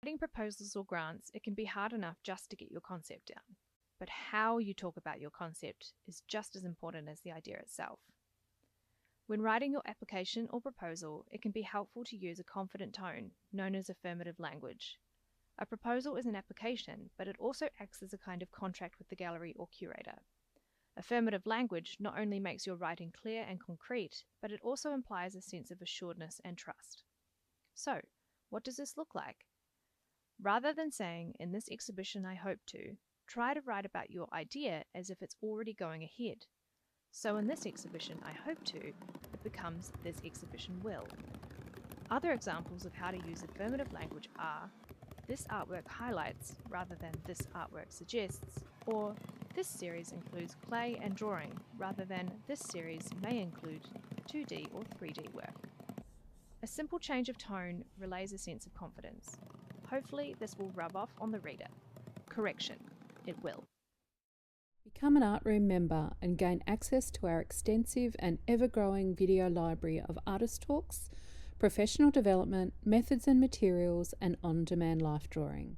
Writing proposals or grants, it can be hard enough just to get your concept down. But how you talk about your concept is just as important as the idea itself. When writing your application or proposal, it can be helpful to use a confident tone, known as affirmative language. A proposal is an application, but it also acts as a kind of contract with the gallery or curator. Affirmative language not only makes your writing clear and concrete, but it also implies a sense of assuredness and trust. So, what does this look like? Rather than saying, "In this exhibition I hope to," try to write about your idea as if it's already going ahead. So in this exhibition I hope to, it becomes "this exhibition will." Other examples of how to use affirmative language are, "This artwork highlights," rather than "this artwork suggests," or "This series includes clay and drawing," rather than "This series may include 2D or 3D work." A simple change of tone relays a sense of confidence. Hopefully this will rub off on the reader. Correction, it will. Become an Art Room member and gain access to our extensive and ever-growing video library of artist talks, professional development, methods and materials, and on-demand life drawing.